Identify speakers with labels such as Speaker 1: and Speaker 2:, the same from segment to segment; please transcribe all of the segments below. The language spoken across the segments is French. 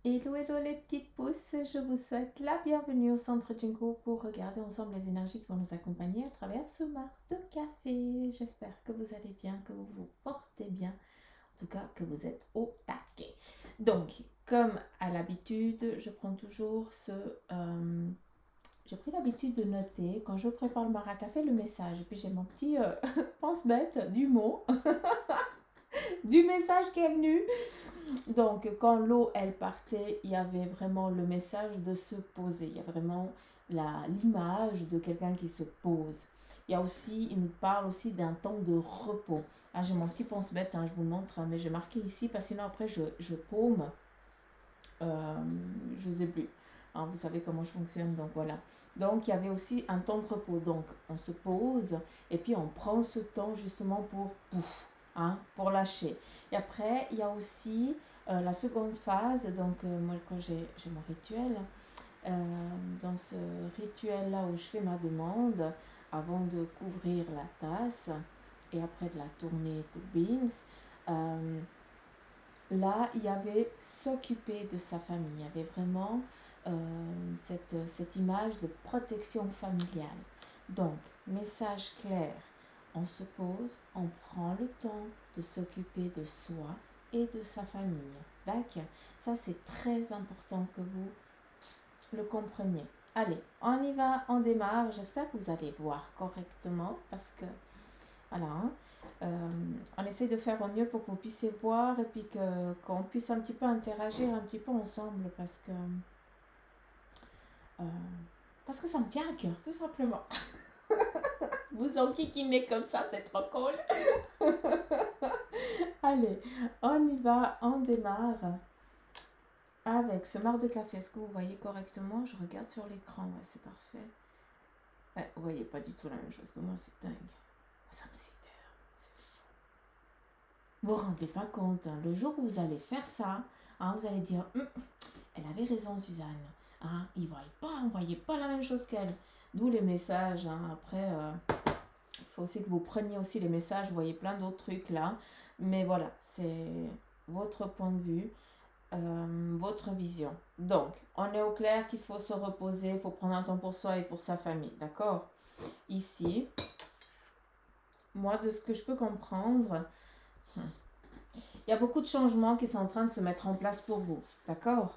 Speaker 1: Hello, hello les petites pousses, je vous souhaite la bienvenue au centre Jinko pour regarder ensemble les énergies qui vont nous accompagner à travers ce mar de café. J'espère que vous allez bien, que vous vous portez bien, en tout cas que vous êtes au taquet. Donc, comme à l'habitude, je prends toujours j'ai pris l'habitude de noter quand je prépare le mar à café le message. Et puis j'ai mon petit pense-bête du mot, du message qui est venu. Donc, quand l'eau, elle partait, il y avait vraiment le message de se poser. Il y a vraiment l'image de quelqu'un qui se pose. Il y a aussi, il nous parle aussi d'un temps de repos. Ah, j'ai mon petit pense-bête, hein, je vous le montre, hein, mais j'ai marqué ici parce que sinon après je paume. Je ne sais plus. Hein, vous savez comment je fonctionne, donc voilà. Donc, il y avait aussi un temps de repos. Donc, on se pose et puis on prend ce temps justement pour pouf, hein, pour lâcher. Et après, il y a aussi la seconde phase. Donc, moi, quand j'ai mon rituel, dans ce rituel-là où je fais ma demande, avant de couvrir la tasse et après de la tourner to beans, là, il y avait s'occuper de sa famille. Il y avait vraiment cette image de protection familiale. Donc, message clair, on se pose, on prend le temps de s'occuper de soi et de sa famille. D'accord? Ça, c'est très important que vous le compreniez. Allez, on y va, on démarre. J'espère que vous allez voir correctement parce que voilà, hein. On essaie de faire au mieux pour que vous puissiez voir et puis qu'on puisse un petit peu interagir un petit peu ensemble euh, parce que ça me tient à cœur, tout simplement. Vous enquiquinez comme ça, c'est trop cool. Allez, on y va, on démarre avec ce mar de café. Est-ce que vous voyez correctement? Je regarde sur l'écran, ouais, c'est parfait. Ouais, vous voyez pas du tout la même chose que moi, c'est dingue. Ça me sidère. Vous vous rendez pas compte, hein, le jour où vous allez faire ça, hein, vous allez dire elle avait raison Suzanne, hein, on voyait pas la même chose qu'elle. D'où les messages, hein. Après, il faut aussi que vous preniez aussi les messages, vous voyez plein d'autres trucs là, mais voilà, c'est votre point de vue, votre vision. Donc, on est au clair qu'il faut se reposer, il faut prendre un temps pour soi et pour sa famille, d'accord? Ici, moi de ce que je peux comprendre, il y a beaucoup de changements qui sont en train de se mettre en place pour vous, d'accord?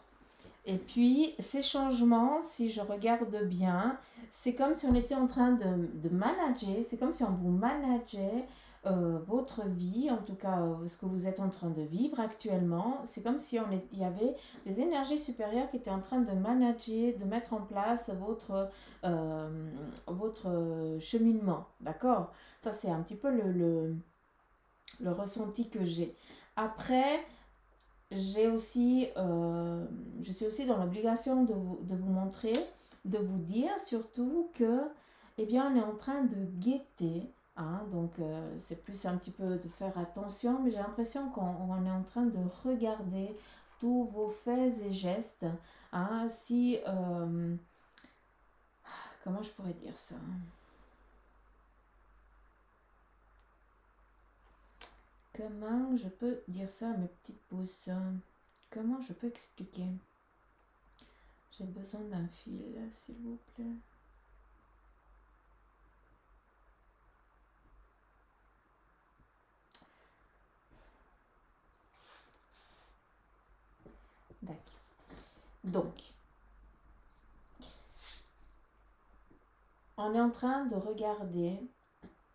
Speaker 1: Et puis, ces changements, si je regarde bien, c'est comme si on était en train de manager, c'est comme si on vous manageait votre vie, en tout cas ce que vous êtes en train de vivre actuellement. C'est comme si il y avait des énergies supérieures qui étaient en train de manager, de mettre en place votre cheminement, d'accord? Ça, c'est un petit peu le ressenti que j'ai. Après, je suis aussi dans l'obligation de vous montrer, de vous dire surtout que, eh bien, on est en train de guetter, hein, donc c'est plus un petit peu de faire attention, mais j'ai l'impression qu'on est en train de regarder tous vos faits et gestes, hein, si, comment je pourrais dire ça? Comment je peux dire ça à mes petites pousses? Comment je peux expliquer? J'ai besoin d'un fil, s'il vous plaît. D'accord. Donc, on est en train de regarder,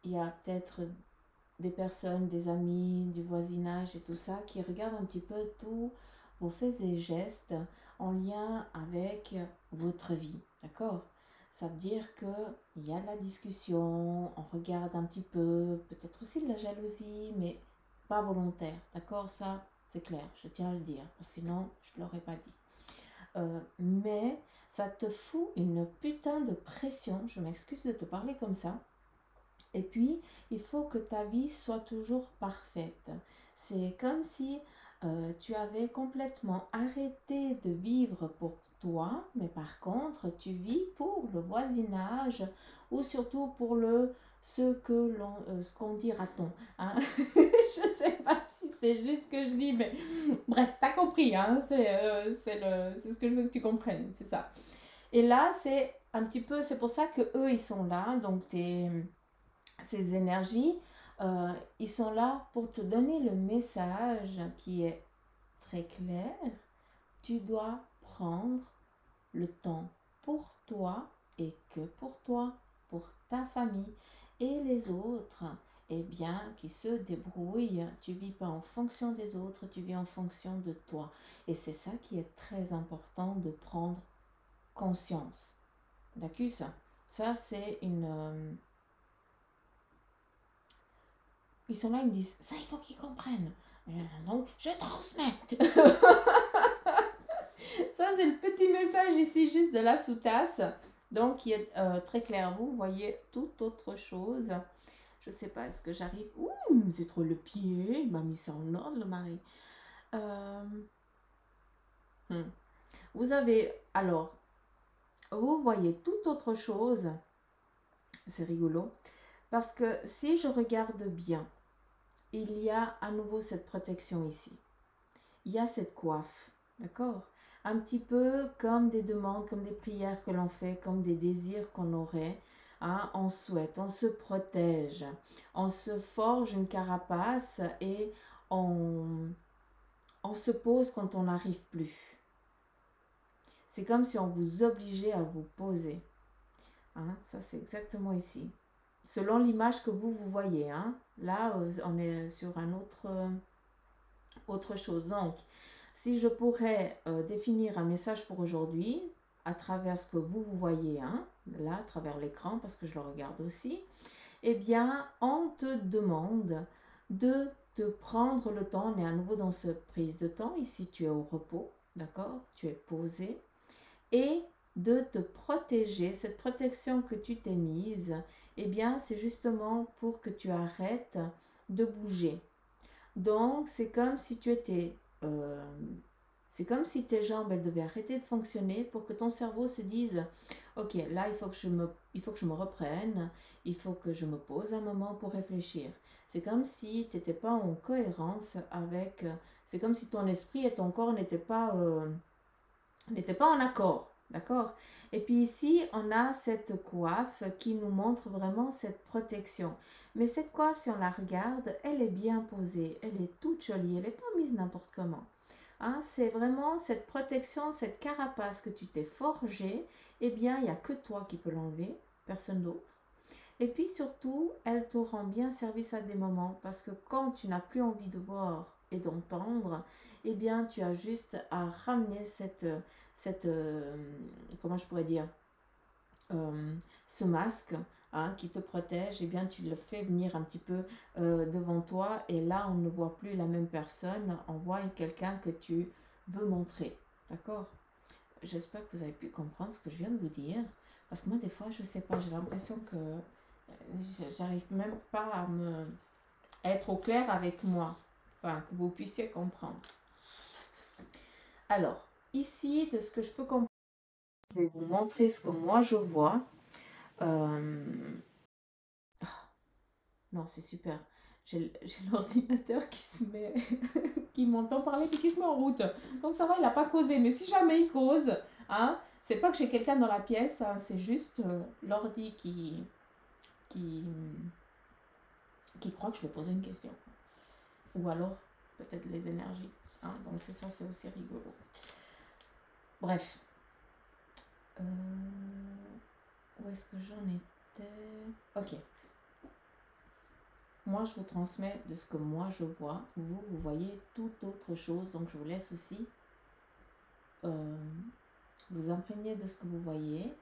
Speaker 1: il y a peut-être des personnes, des amis, du voisinage et tout ça, qui regardent un petit peu tous vos faits et gestes en lien avec votre vie, d'accord? Ça veut dire qu'il y a de la discussion, on regarde un petit peu, peut-être aussi de la jalousie, mais pas volontaire, d'accord? Ça, c'est clair, je tiens à le dire, sinon je ne l'aurais pas dit. Mais ça te fout une putain de pression, je m'excuse de te parler comme ça. Et puis, il faut que ta vie soit toujours parfaite. C'est comme si tu avais complètement arrêté de vivre pour toi, mais par contre, tu vis pour le voisinage ou surtout pour ce qu'on dira-t-on. Hein? Je sais pas C'est juste ce que je dis, mais bref, t'as compris, hein, c'est ce que je veux que tu comprennes, c'est ça. Et là, c'est un petit peu, c'est pour ça que eux, ils sont là, donc ces énergies, ils sont là pour te donner le message qui est très clair. Tu dois prendre le temps pour toi et que pour ta famille et les autres, eh bien, qui se débrouillent. Tu vis pas en fonction des autres, tu vis en fonction de toi. Et c'est ça qui est très important de prendre conscience. D'accord, ça c'est une... Ils sont là, ils me disent, ça il faut qu'ils comprennent. Donc, je transmets. Ça, c'est le petit message ici, juste de la sous-tasse. Donc, qui est très clair. Vous voyez toute autre chose. Je sais pas, est-ce que j'arrive... Ouh, c'est trop le pied. Il m'a mis ça en ordre, le mari. Euh, Vous avez... Alors, vous voyez toute autre chose. C'est rigolo. Parce que si je regarde bien, il y a à nouveau cette protection ici. Il y a cette coiffe. D'accord? Un petit peu comme des demandes, comme des prières que l'on fait, comme des désirs qu'on aurait. Hein, on souhaite, on se protège, on se forge une carapace et on se pose quand on n'arrive plus. C'est comme si on vous obligeait à vous poser. Hein, ça, c'est exactement ici. Selon l'image que vous voyez. Hein, là, on est sur un autre chose. Donc, si je pourrais définir un message pour aujourd'hui, à travers ce que vous voyez, hein, là, à travers l'écran, parce que je le regarde aussi, eh bien, on te demande de te prendre le temps, on est à nouveau dans cette prise de temps, ici tu es au repos, d'accord, tu es posé, et de te protéger, cette protection que tu t'es mise, eh bien, c'est justement pour que tu arrêtes de bouger. Donc, c'est comme si tu étais... c'est comme si tes jambes, elles devaient arrêter de fonctionner pour que ton cerveau se dise « Ok, là, il faut que je me reprenne, il faut que je me pose un moment pour réfléchir. » C'est comme si tu n'étais pas en cohérence avec... C'est comme si ton esprit et ton corps n'étaient pas en accord. D'accord? Et puis ici, on a cette coiffe qui nous montre vraiment cette protection. Mais cette coiffe, si on la regarde, elle est bien posée, elle est toute jolie, elle n'est pas mise n'importe comment. Hein, c'est vraiment cette protection, cette carapace que tu t'es forgée, eh bien, il n'y a que toi qui peux l'enlever, personne d'autre. Et puis surtout, elle te rend bien service à des moments parce que quand tu n'as plus envie de voir et d'entendre, eh bien, tu as juste à ramener comment je pourrais dire, ce masque, hein, qui te protège, eh bien, tu le fais venir un petit peu devant toi et là, on ne voit plus la même personne, on voit quelqu'un que tu veux montrer. D'accord? J'espère que vous avez pu comprendre ce que je viens de vous dire. Parce que moi, des fois, je ne sais pas, j'ai l'impression que j'arrive même pas à être au clair avec moi. Enfin, que vous puissiez comprendre. Alors, ici, de ce que je peux comprendre, je vais vous montrer ce que moi je vois. Non, c'est super. J'ai l'ordinateur qui se met, qui m'entend parler et qui se met en route. Donc ça va, il n'a pas causé. Mais si jamais il cause, hein, c'est pas que j'ai quelqu'un dans la pièce, hein, c'est juste l'ordi qui croit que je vais poser une question. Ou alors, peut-être les énergies. Hein, donc c'est ça, c'est aussi rigolo. Bref. Où est-ce que j'en étais? Ok. Moi, je vous transmets de ce que moi je vois. Vous voyez toute autre chose. Donc, je vous laisse aussi vous imprégner de ce que vous voyez.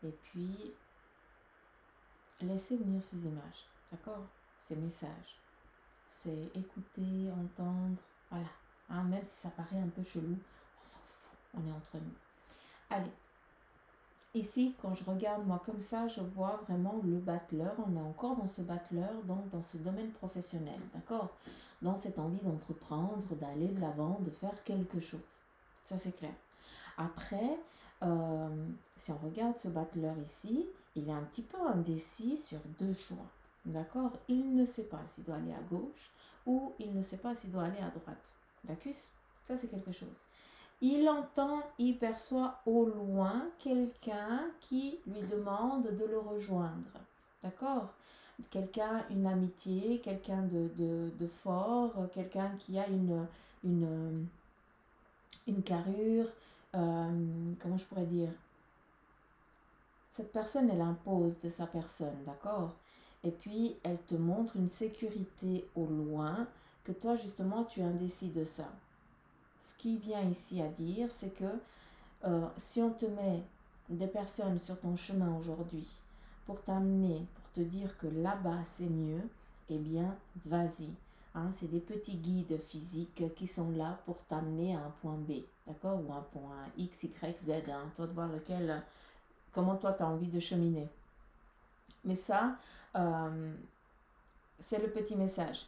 Speaker 1: Et puis, laissez venir ces images. D'accord? Ces messages. C'est écouter, entendre. Voilà. Hein, même si ça paraît un peu chelou, on s'en fout. On est entre nous. Allez. Ici, quand je regarde moi comme ça, je vois vraiment le battleur. On est encore dans ce battleur, donc dans ce domaine professionnel, d'accord? Dans cette envie d'entreprendre, d'aller de l'avant, de faire quelque chose. Ça, c'est clair. Après, si on regarde ce battleur ici, il est un petit peu indécis sur deux choix, d'accord? Il ne sait pas s'il doit aller à gauche ou il ne sait pas s'il doit aller à droite. D'accord? Ça, c'est quelque chose. Il entend, il perçoit au loin quelqu'un qui lui demande de le rejoindre. D'accord? Quelqu'un, une amitié, quelqu'un de fort, quelqu'un qui a une carrure, comment je pourrais dire? Cette personne, elle impose de sa personne, d'accord? Et puis, elle te montre une sécurité au loin que toi, justement, tu es indécis de ça. Ce qui vient ici à dire, c'est que si on te met des personnes sur ton chemin aujourd'hui pour t'amener, pour te dire que là-bas c'est mieux, eh bien vas-y. Hein, c'est des petits guides physiques qui sont là pour t'amener à un point B, d'accord? Ou un point X, Y, Z, hein, toi de voir lequel, comment toi tu as envie de cheminer. Mais ça, c'est le petit message.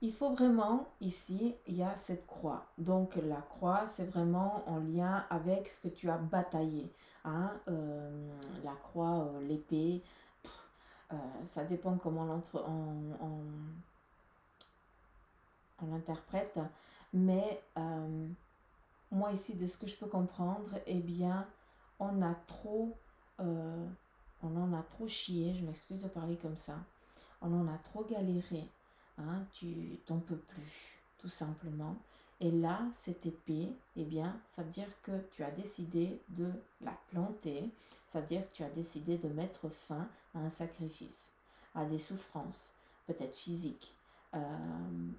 Speaker 1: Il faut vraiment, ici, il y a cette croix. Donc la croix, c'est vraiment en lien avec ce que tu as bataillé. Hein? La croix, l'épée, ça dépend comment on l'interprète. Mais moi ici, de ce que je peux comprendre, eh bien, on a trop, on en a trop chié, je m'excuse de parler comme ça. On en a trop galéré. Hein, tu t'en peux plus, tout simplement. Et là, cette épée, eh bien, ça veut dire que tu as décidé de la planter. Ça veut dire que tu as décidé de mettre fin à un sacrifice, à des souffrances, peut-être physiques,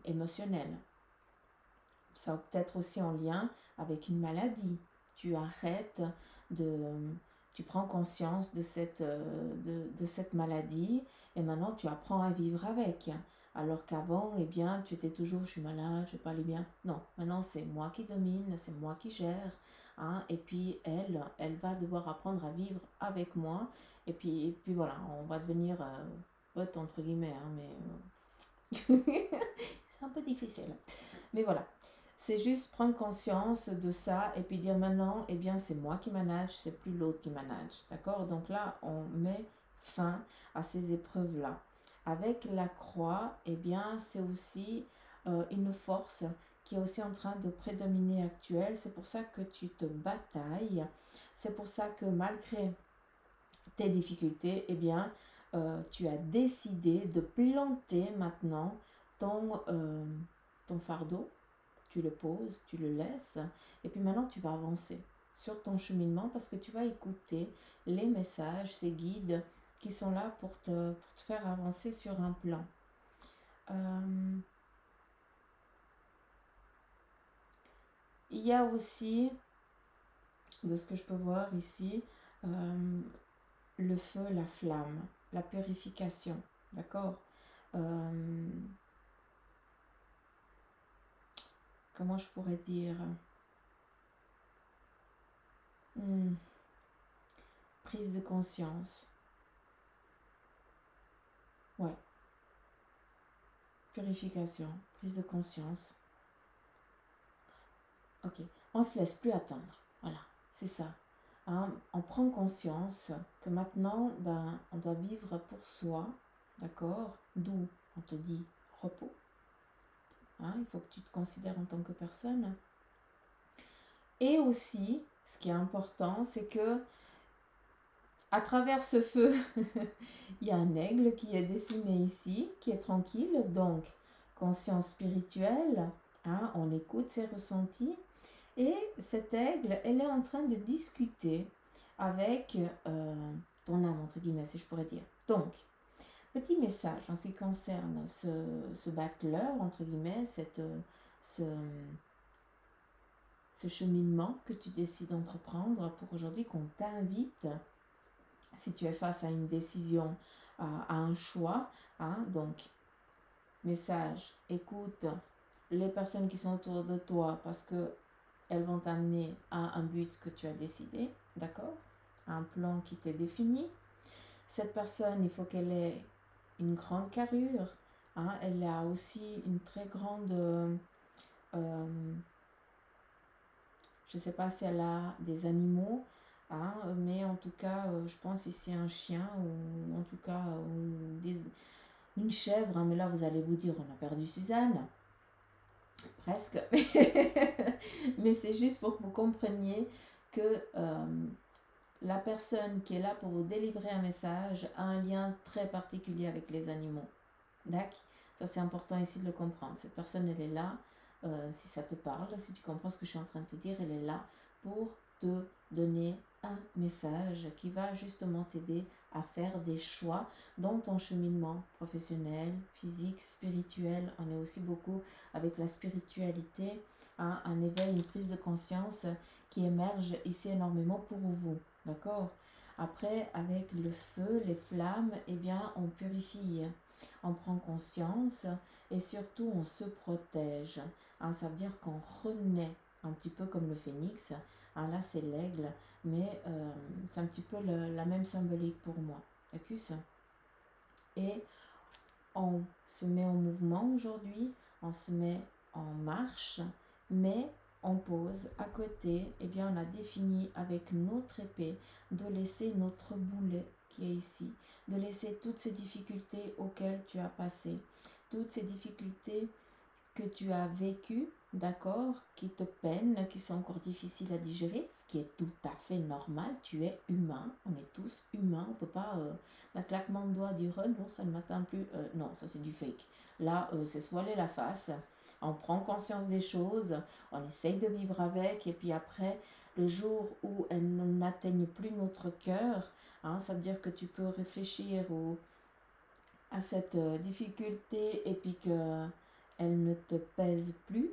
Speaker 1: émotionnelles. Ça peut être aussi en lien avec une maladie. Tu arrêtes de... Tu prends conscience de cette maladie et maintenant tu apprends à vivre avec. Alors qu'avant, eh bien, tu étais toujours, je suis malade, je ne vais pas aller bien. Non, maintenant c'est moi qui domine, c'est moi qui gère. Hein, et puis elle va devoir apprendre à vivre avec moi. Et puis voilà, on va devenir pote entre guillemets. Hein, mais c'est un peu difficile. Mais voilà. C'est juste prendre conscience de ça et puis dire maintenant, eh bien, c'est moi qui manage, c'est plus l'autre qui manage. D'accord? Donc là, on met fin à ces épreuves-là. Avec la croix, eh bien, c'est aussi une force qui est aussi en train de prédominer actuelle. C'est pour ça que tu te batailles. C'est pour ça que malgré tes difficultés, eh bien, tu as décidé de planter maintenant ton fardeau. Tu le poses, tu le laisses, et puis maintenant tu vas avancer sur ton cheminement parce que tu vas écouter les messages, ces guides qui sont là pour te faire avancer sur un plan. Il y a aussi, de ce que je peux voir ici, le feu, la flamme, la purification, d'accord? Comment je pourrais dire? Prise de conscience. Ouais. Purification, prise de conscience. Ok, on se laisse plus attendre. Voilà, c'est ça. Hein, on prend conscience que maintenant, ben, on doit vivre pour soi, d'accord? D'où on te dit repos. Hein, il faut que tu te considères en tant que personne. Et aussi, ce qui est important, c'est que à travers ce feu, il y a un aigle qui est dessiné ici, qui est tranquille. Donc, conscience spirituelle, hein, on écoute ses ressentis. Et cet aigle, elle est en train de discuter avec ton âme, entre guillemets, si je pourrais dire. Donc, petit message en ce qui concerne ce battleur, entre guillemets, ce cheminement que tu décides d'entreprendre pour aujourd'hui, qu'on t'invite, si tu es face à une décision, à un choix, hein, donc, message, écoute les personnes qui sont autour de toi parce que elles vont t'amener à un but que tu as décidé, d'accord? Un plan qui t'est défini. Cette personne, il faut qu'elle ait une grande carrure. Hein? Elle a aussi une très grande... je ne sais pas si elle a des animaux, hein? Mais en tout cas, je pense ici un chien ou en tout cas une chèvre, hein, mais là vous allez vous dire on a perdu Suzanne. Presque. Mais c'est juste pour que vous compreniez que la personne qui est là pour vous délivrer un message a un lien très particulier avec les animaux. D'accord? Ça c'est important ici de le comprendre. Cette personne elle est là, si ça te parle, si tu comprends ce que je suis en train de te dire, elle est là pour te donner un message qui va justement t'aider à faire des choix dans ton cheminement professionnel, physique, spirituel. On est aussi beaucoup avec la spiritualité, hein, un éveil, une prise de conscience qui émerge ici énormément pour vous. D'accord? Après, avec le feu, les flammes, eh bien, on purifie, on prend conscience et surtout on se protège. Hein, ça veut dire qu'on renaît un petit peu comme le phénix. Hein, là, c'est l'aigle, mais c'est un petit peu la même symbolique pour moi. D'accord? Et on se met en mouvement aujourd'hui, on se met en marche, mais on pose à côté, eh bien on a défini avec notre épée de laisser notre boulet qui est ici, de laisser toutes ces difficultés auxquelles tu as passé, toutes ces difficultés que tu as vécues, d'accord, qui te peinent, qui sont encore difficiles à digérer, ce qui est tout à fait normal, tu es humain, on est tous humains, on peut pas, un claquement de doigts dire non, ça ne m'atteint plus, non, ça c'est du fake. Là, c'est se voiler la face, on prend conscience des choses, on essaye de vivre avec, et puis après, le jour où elles n'atteignent plus notre cœur, hein, ça veut dire que tu peux réfléchir à cette difficulté et puis que elle ne te pèse plus,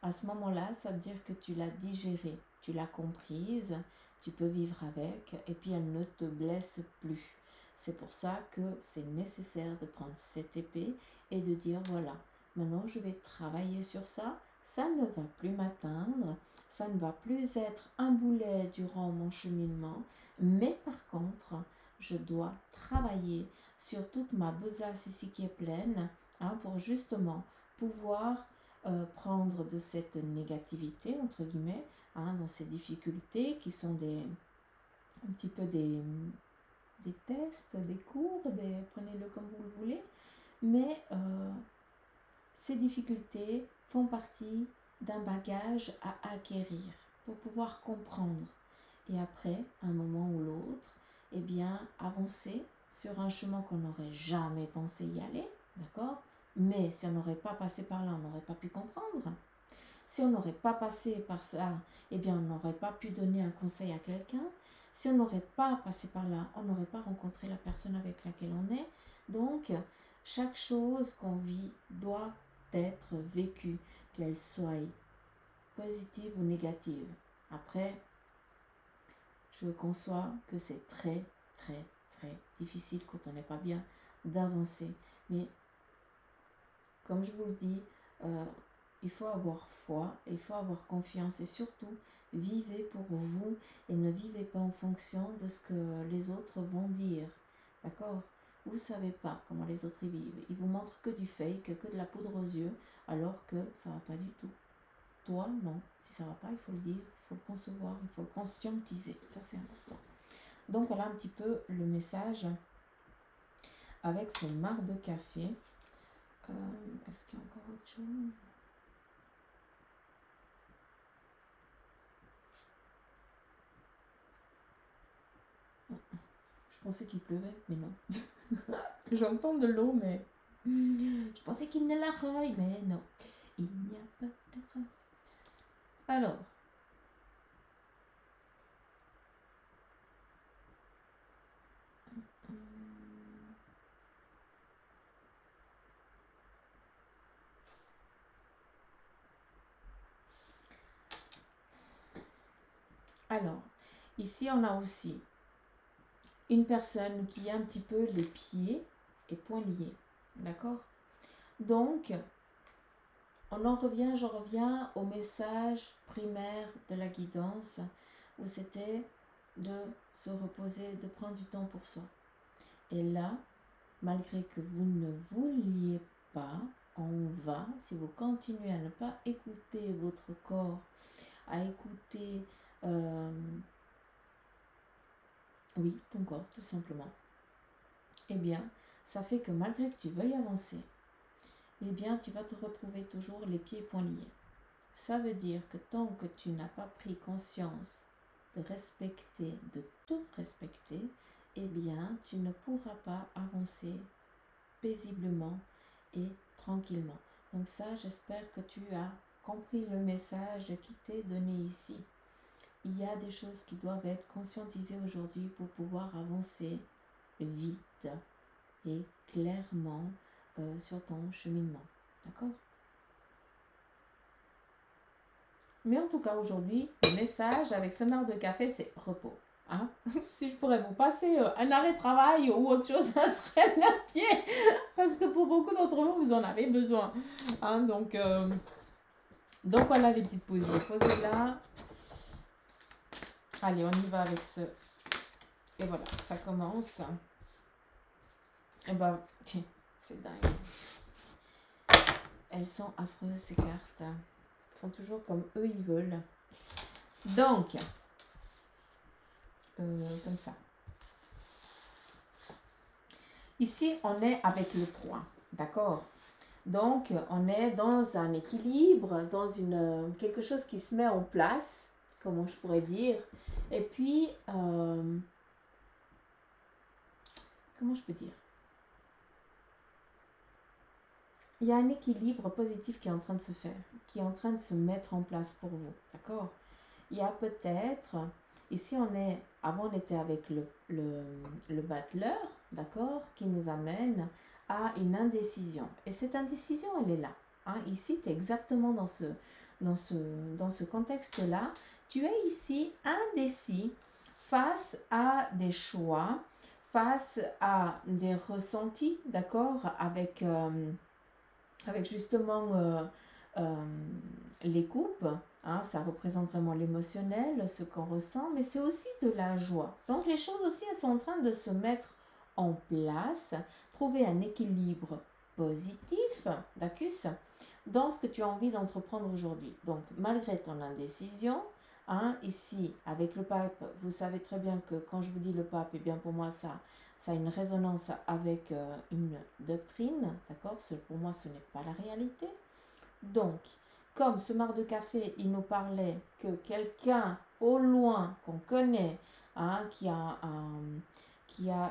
Speaker 1: à ce moment-là, ça veut dire que tu l'as digérée, tu l'as comprise, tu peux vivre avec et puis elle ne te blesse plus. C'est pour ça que c'est nécessaire de prendre cette épée et de dire voilà, maintenant je vais travailler sur ça, ça ne va plus m'atteindre, ça ne va plus être un boulet durant mon cheminement, mais par contre, je dois travailler sur toute ma besace ici qui est pleine, hein, pour justement pouvoir prendre de cette négativité, entre guillemets, hein, dans ces difficultés qui sont un petit peu des tests, des cours, prenez-le comme vous le voulez, mais ces difficultés font partie d'un bagage à acquérir pour pouvoir comprendre. Et après, un moment ou l'autre, eh bien, avancer sur un chemin qu'on n'aurait jamais pensé y aller, d'accord? Mais si on n'aurait pas passé par là, on n'aurait pas pu comprendre. Si on n'aurait pas passé par ça, eh bien, on n'aurait pas pu donner un conseil à quelqu'un. Si on n'aurait pas passé par là, on n'aurait pas rencontré la personne avec laquelle on est. Donc, chaque chose qu'on vit doit être vécue, qu'elle soit positive ou négative. Après, je conçois que c'est très, très, très difficile quand on n'est pas bien d'avancer. Mais, comme je vous le dis, il faut avoir foi, il faut avoir confiance et surtout, vivez pour vous et ne vivez pas en fonction de ce que les autres vont dire. D'accord? Vous ne savez pas comment les autres y vivent. Ils vous montrent que du fake, que de la poudre aux yeux, alors que ça ne va pas du tout. Toi, non. Si ça ne va pas, il faut le dire, il faut le concevoir, il faut le conscientiser. Ça, c'est important. Donc, voilà un petit peu le message avec ce marc de café. Est-ce qu'il y a encore autre chose? Je pensais qu'il pleuvait, mais non. J'entends de l'eau, mais je pensais qu'il venait la feuille, mais non. Il n'y a pas de feuille. Alors, ici on a aussi une personne qui a un petit peu les pieds et poings liés. D'accord? Donc, je reviens au message primaire de la guidance où c'était de se reposer, de prendre du temps pour soi. Et là, malgré que vous ne vouliez pas, on va, si vous continuez à ne pas écouter votre corps, à écouter, oui, ton corps, tout simplement, eh bien, ça fait que malgré que tu veuilles avancer, eh bien, tu vas te retrouver toujours les pieds et poings liés. Ça veut dire que tant que tu n'as pas pris conscience de respecter, de te respecter, eh bien, tu ne pourras pas avancer paisiblement et tranquillement. Donc ça, j'espère que tu as compris le message qui t'est donné ici. Il y a des choses qui doivent être conscientisées aujourd'hui pour pouvoir avancer vite et clairement sur ton cheminement. D'accord? Mais en tout cas, aujourd'hui, le message avec ce marc de café, c'est repos. Hein? Si je pourrais vous passer un arrêt de travail ou autre chose, ça serait le pied. Parce que pour beaucoup d'entre vous, vous en avez besoin. Hein? Donc voilà les petites pauses. Je vais poser là. Allez, on y va avec ce. Et voilà, ça commence. Et ben, c'est dingue. Elles sont affreuses, ces cartes. Elles font toujours comme eux, ils veulent. Donc, comme ça. Ici, on est avec le 3. D'accord? Donc, on est dans un équilibre, dans quelque chose qui se met en place, comment je pourrais dire. Et puis, comment je peux dire? Il y a un équilibre positif qui est en train de se faire, qui est en train de se mettre en place pour vous. D'accord? Il y a peut-être, ici avant on était avec le battleur, d'accord, qui nous amène à une indécision. Et cette indécision, elle est là. Hein. Ici, tu es exactement dans ce contexte-là. Tu es ici indécis face à des choix, face à des ressentis, d'accord, avec justement les coupes. Hein, ça représente vraiment l'émotionnel, ce qu'on ressent, mais c'est aussi de la joie. Donc les choses aussi, elles sont en train de se mettre en place, trouver un équilibre positif, d'accord, dans ce que tu as envie d'entreprendre aujourd'hui. Donc malgré ton indécision, hein, ici avec le pape, vous savez très bien que quand je vous dis le pape, eh bien pour moi ça a une résonance avec une doctrine, d'accord, pour moi ce n'est pas la réalité. Donc, comme ce marc de café, il nous parlait que quelqu'un au loin qu'on connaît, hein, qui a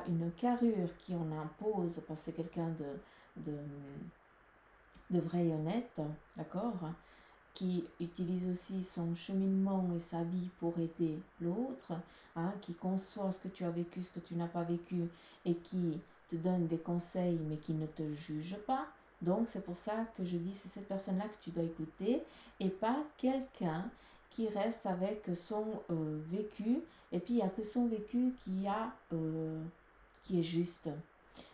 Speaker 1: une carrure qui en impose, parce que c'est quelqu'un de vrai et honnête, d'accord, qui utilise aussi son cheminement et sa vie pour aider l'autre, hein, qui conçoit ce que tu as vécu, ce que tu n'as pas vécu, et qui te donne des conseils, mais qui ne te juge pas. Donc, c'est pour ça que je dis, c'est cette personne-là que tu dois écouter, et pas quelqu'un qui reste avec son vécu, et puis il n'y a que son vécu qui est juste.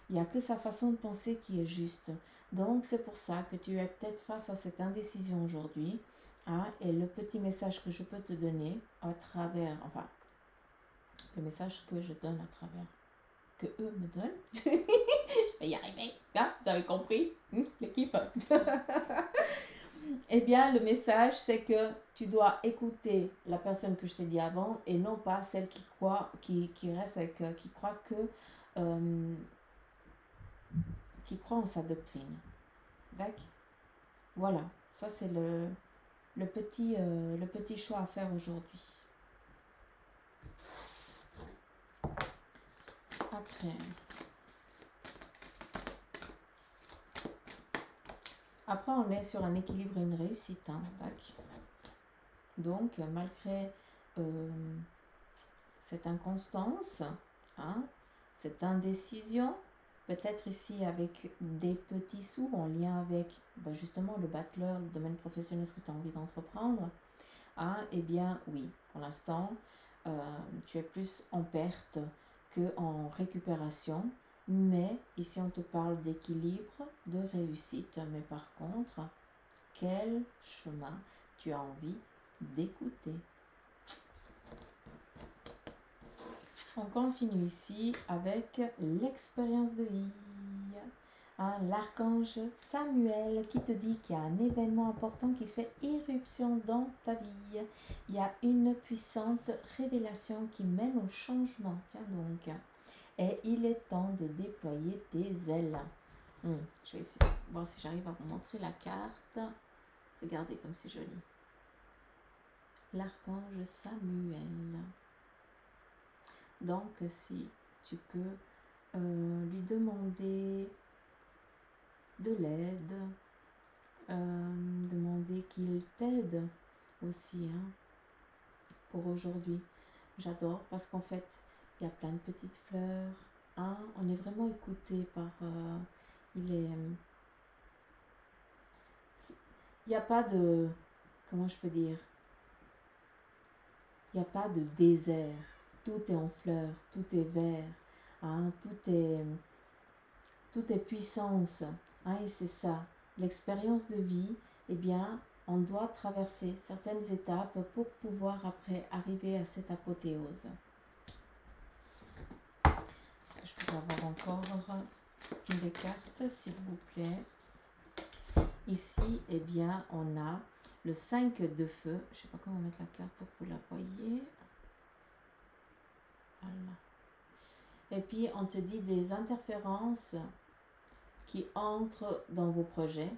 Speaker 1: Il n'y a que sa façon de penser qui est juste. Donc, c'est pour ça que tu es peut-être face à cette indécision aujourd'hui. Hein, et le petit message que je peux te donner à travers, enfin, le message que je donne à travers, que eux me donnent, je vais y arriver, hein, vous avez compris, l'équipe. Eh bien, le message, c'est que tu dois écouter la personne que je t'ai dit avant et non pas celle qui croit, qui reste avec, qui croit que... qui croit en sa doctrine. D'accord? Voilà, ça c'est le petit choix à faire aujourd'hui. Après, on est sur un équilibre et une réussite. Hein, donc, malgré cette inconstance, hein, cette indécision, peut-être ici avec des petits sous en lien avec justement le battleur, le domaine professionnel, ce que tu as envie d'entreprendre, hein, eh bien oui, pour l'instant, tu es plus en perte qu'en récupération. Mais ici, on te parle d'équilibre, de réussite. Mais par contre, quel chemin tu as envie d'écouter? On continue ici avec l'expérience de vie. Hein, l'archange Samuel qui te dit qu'il y a un événement important qui fait irruption dans ta vie. Il y a une puissante révélation qui mène au changement. Tiens donc. et il est temps de déployer tes ailes. Je vais essayer de voir si j'arrive à vous montrer la carte. Regardez comme c'est joli. L'archange Samuel. Donc, si tu peux lui demander de l'aide, demander qu'il t'aide aussi pour aujourd'hui. J'adore parce qu'en fait, il y a plein de petites fleurs. On est vraiment écouté par... il n'y a pas de... Comment je peux dire? Il n'y a pas de désert. Tout est en fleurs, tout est vert. Tout est puissance. Et c'est ça. L'expérience de vie, eh bien, on doit traverser certaines étapes pour pouvoir après arriver à cette apothéose. Est-ce que je peux avoir encore une des cartes, s'il vous plaît? Ici, eh bien, on a le 5 de feu. Je ne sais pas comment mettre la carte pour que vous la voyez. Voilà. Et puis, on te dit des interférences qui entrent dans vos projets.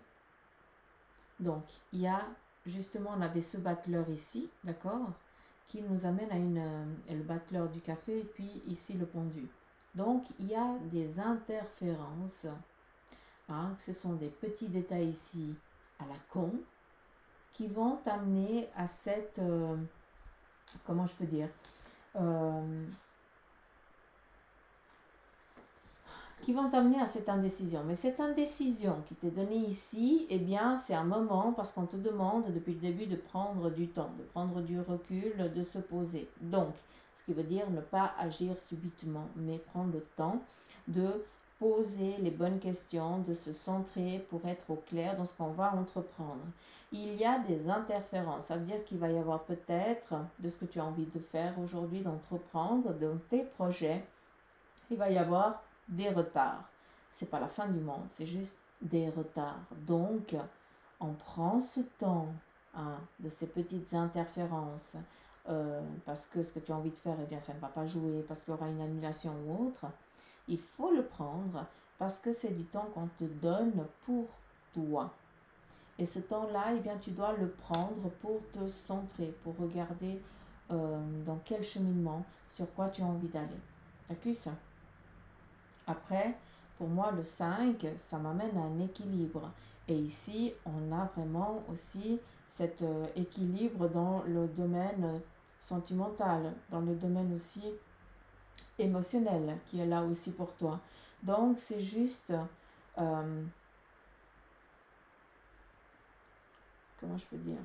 Speaker 1: Donc, il y a justement, on avait ce battleur ici, d'accord, qui nous amène à le battleur du café et puis ici le pendu. Donc, il y a des interférences, ce sont des petits détails ici à la con, qui vont t'amener à cette, comment je peux dire, qui vont t'amener à cette indécision. Mais cette indécision qui t'est donnée ici, eh bien, c'est un moment parce qu'on te demande depuis le début de prendre du temps, de prendre du recul, de se poser. Donc, ce qui veut dire ne pas agir subitement, mais prendre le temps de poser les bonnes questions, de se centrer pour être au clair dans ce qu'on va entreprendre. Il y a des interférences, ça veut dire qu'il va y avoir peut-être de ce que tu as envie de faire aujourd'hui, d'entreprendre, dans tes projets, il va y avoir des retards. C'est pas la fin du monde, c'est juste des retards. Donc, on prend ce temps de ces petites interférences parce que ce que tu as envie de faire, eh bien, ça ne va pas jouer, parce qu'il y aura une annulation ou autre. Il faut le prendre parce que c'est du temps qu'on te donne pour toi. Et ce temps-là, eh bien, tu dois le prendre pour te centrer, pour regarder dans quel cheminement, sur quoi tu as envie d'aller. D'accord? Après, pour moi, le 5, ça m'amène à un équilibre. Et ici, on a vraiment aussi cet équilibre dans le domaine sentimental, dans le domaine aussi émotionnel qui est là aussi pour toi. Donc, c'est juste... comment je peux dire?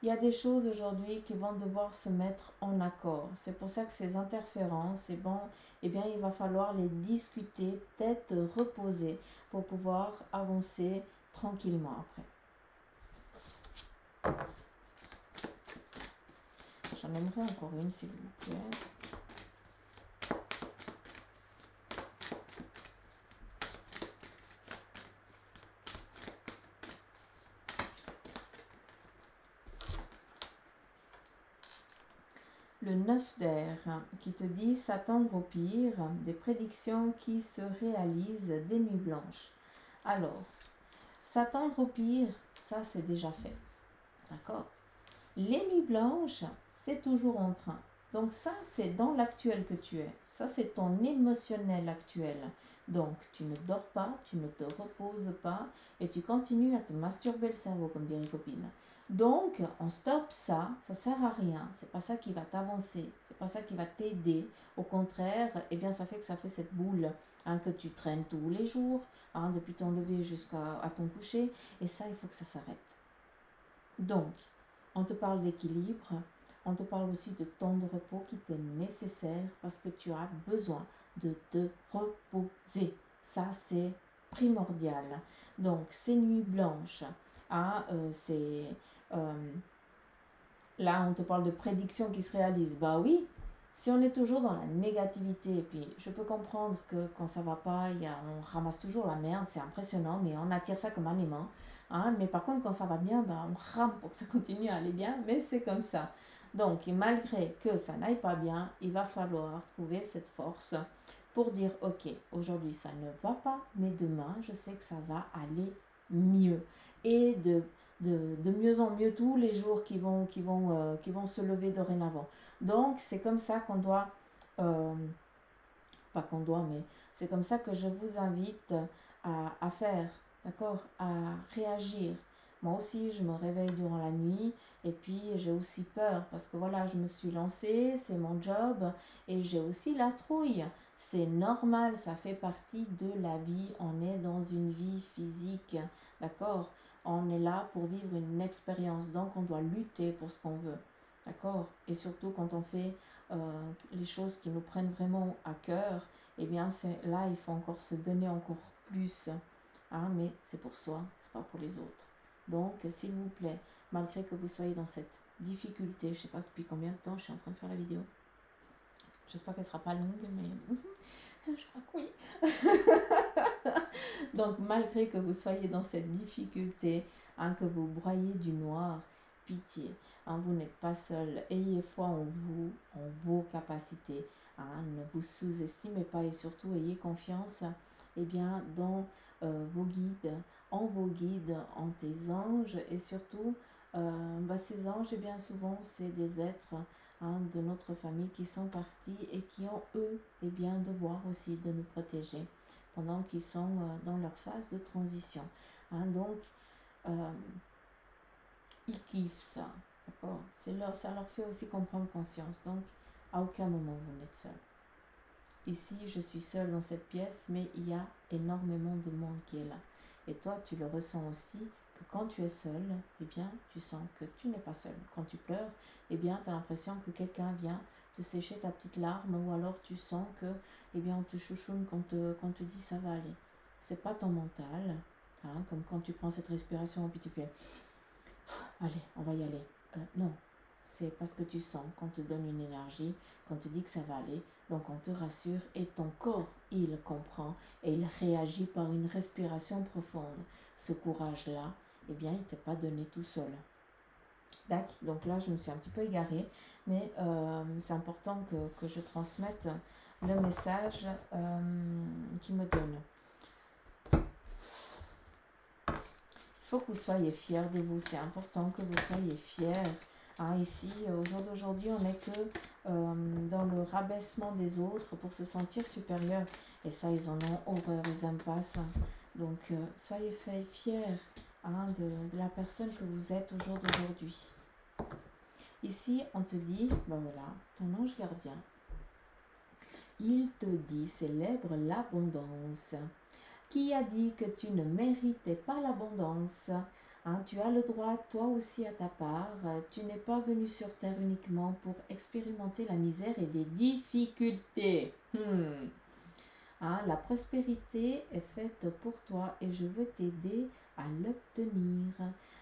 Speaker 1: Il y a des choses aujourd'hui qui vont devoir se mettre en accord. C'est pour ça que ces interférences, c'est bon, eh bien, il va falloir les discuter, tête reposée, pour pouvoir avancer tranquillement après. J'en aimerais encore une, s'il vous plaît. Le 9 d'air qui te dit s'attendre au pire, des prédictions qui se réalisent, des nuits blanches. Alors, s'attendre au pire, ça c'est déjà fait. D'accord? Les nuits blanches, c'est toujours en train. Donc ça, c'est dans l'actuel que tu es. Ça, c'est ton émotionnel actuel. Donc, tu ne dors pas, tu ne te reposes pas et tu continues à te masturber le cerveau, comme dirait copine. Donc, on stoppe ça, ça sert à rien. C'est pas ça qui va t'avancer, c'est pas ça qui va t'aider. Au contraire, eh bien, ça fait que ça fait cette boule que tu traînes tous les jours, depuis ton lever jusqu'à ton coucher. Et ça, il faut que ça s'arrête. Donc, on te parle d'équilibre, on te parle aussi de temps de repos qui t'est nécessaire parce que tu as besoin de te reposer. Ça, c'est primordial. Donc, ces nuits blanches, là, on te parle de prédictions qui se réalisent. Bah oui, Si on est toujours dans la négativité, et puis je peux comprendre que quand ça va pas, on ramasse toujours la merde, c'est impressionnant, mais on attire ça comme un aimant. Hein, mais par contre, quand ça va bien, bah, on rame pour que ça continue à aller bien, mais c'est comme ça. Donc, et malgré que ça n'aille pas bien, il va falloir trouver cette force pour dire, ok, aujourd'hui ça ne va pas, mais demain, je sais que ça va aller mieux. Et de mieux en mieux tous les jours qui vont se lever dorénavant. Donc, c'est comme ça qu'on doit, pas qu'on doit, mais c'est comme ça que je vous invite à faire, d'accord, à réagir. Moi aussi, je me réveille durant la nuit et puis j'ai aussi peur parce que voilà, je me suis lancée, c'est mon job et j'ai aussi la trouille. C'est normal, ça fait partie de la vie. On est dans une vie physique, d'accord? On est là pour vivre une expérience, donc on doit lutter pour ce qu'on veut, d'accord? Et surtout quand on fait les choses qui nous prennent vraiment à cœur, eh bien c'est là il faut encore se donner encore plus, hein, mais c'est pour soi, c'est pas pour les autres. Donc s'il vous plaît, malgré que vous soyez dans cette difficulté, je sais pas depuis combien de temps je suis en train de faire la vidéo, j'espère qu'elle sera pas longue, mais je crois que oui. Donc malgré que vous soyez dans cette difficulté, hein, que vous broyez du noir, pitié, hein, vous n'êtes pas seul, ayez foi en vous, en vos capacités, hein, ne vous sous-estimez pas et surtout ayez confiance dans vos guides, en tes anges et surtout ces anges, bien souvent c'est des êtres, hein, de notre famille qui sont partis et qui ont eux devoir aussi de nous protéger pendant qu'ils sont dans leur phase de transition. Hein, donc ils kiffent ça, d'accord? Ça leur fait aussi comprendre conscience. Donc à aucun moment vous n'êtes seul. Ici, je suis seule dans cette pièce, mais il y a énormément de monde qui est là. Et toi, tu le ressens aussi, que quand tu es seule, tu sens que tu n'es pas seule. Quand tu pleures, tu as l'impression que quelqu'un vient te sécher ta petite larme, ou alors tu sens que, on te chouchoune quand te dit ça va aller. C'est pas ton mental, hein, comme quand tu prends cette respiration et puis tu fais, allez, on va y aller. Non, c'est parce que tu sens qu'on te donne une énergie, qu'on te dit que ça va aller, donc on te rassure et ton corps, il comprend et il réagit par une respiration profonde. Ce courage-là, il ne t'est pas donné tout seul. Donc là, je me suis un petit peu égarée, mais c'est important que je transmette le message qu'il me donne. Il faut que vous soyez fiers de vous, c'est important que vous soyez fiers. Hein, ici, au jour d'aujourd'hui, on n'est que dans le rabaissement des autres pour se sentir supérieur. Et ça, ils en ont horreur, ils n'aiment pas ça. Donc, soyez fiers, hein, de la personne que vous êtes au jour d'aujourd'hui. Ici, on te dit, ben voilà, ton ange gardien, il te dit, célèbre l'abondance. Qui a dit que tu ne méritais pas l'abondance? Hein, tu as le droit, toi aussi, à ta part. Tu n'es pas venu sur terre uniquement pour expérimenter la misère et les difficultés. Hein, la prospérité est faite pour toi et je veux t'aider à l'obtenir.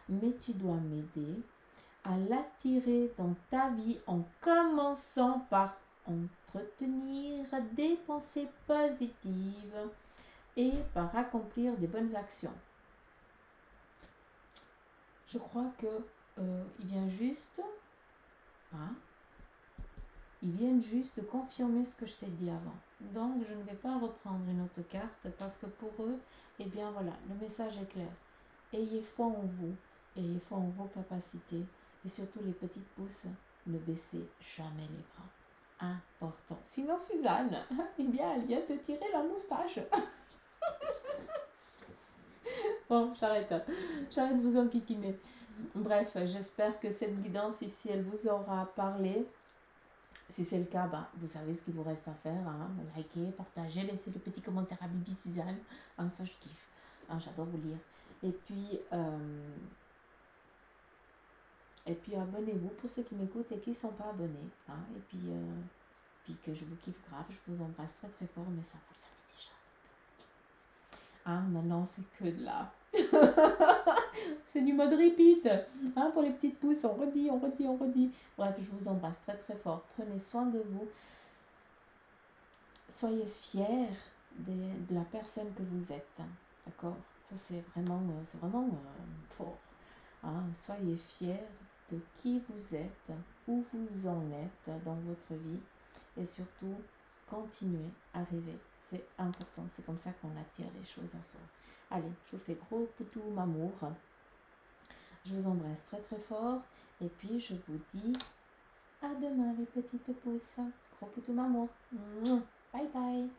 Speaker 1: Mais tu dois m'aider à l'attirer dans ta vie en commençant par entretenir des pensées positives et par accomplir des bonnes actions. Je crois que il vient juste, hein, ils viennent juste de confirmer ce que je t'ai dit avant. Donc je ne vais pas reprendre une autre carte parce que pour eux, voilà, le message est clair. Ayez foi en vous, ayez foi en vos capacités et surtout les petites pousses, ne baissez jamais les bras. Important. Sinon Suzanne, elle vient te tirer la moustache. Bon, j'arrête de vous enquiquiner. Bref, j'espère que cette guidance ici, elle vous aura parlé. Si c'est le cas, vous savez ce qu'il vous reste à faire. Hein. Likez, partagez, laissez le petit commentaire à Bibi Suzanne. Hein, ça, je kiffe. Hein, j'adore vous lire. Et puis abonnez-vous pour ceux qui m'écoutent et qui ne sont pas abonnés. Hein. Et puis que je vous kiffe grave. Je vous embrasse très très fort, mais ça, vous le savez déjà. Hein, maintenant, c'est que de là. C'est du mode repeat. Hein, pour les petites pousses, on redit, on redit, on redit. Bref, je vous embrasse très très fort. Prenez soin de vous. Soyez fiers de la personne que vous êtes. D'accord? Ça, c'est vraiment fort. Hein, soyez fiers de qui vous êtes, où vous en êtes dans votre vie. Et surtout, continuez à rêver. C'est important. C'est comme ça qu'on attire les choses à soi. Allez, je vous fais gros poutou m'amour. Je vous embrasse très très fort. Et puis, je vous dis à demain les petites pousses. Gros poutou m'amour. Bye bye.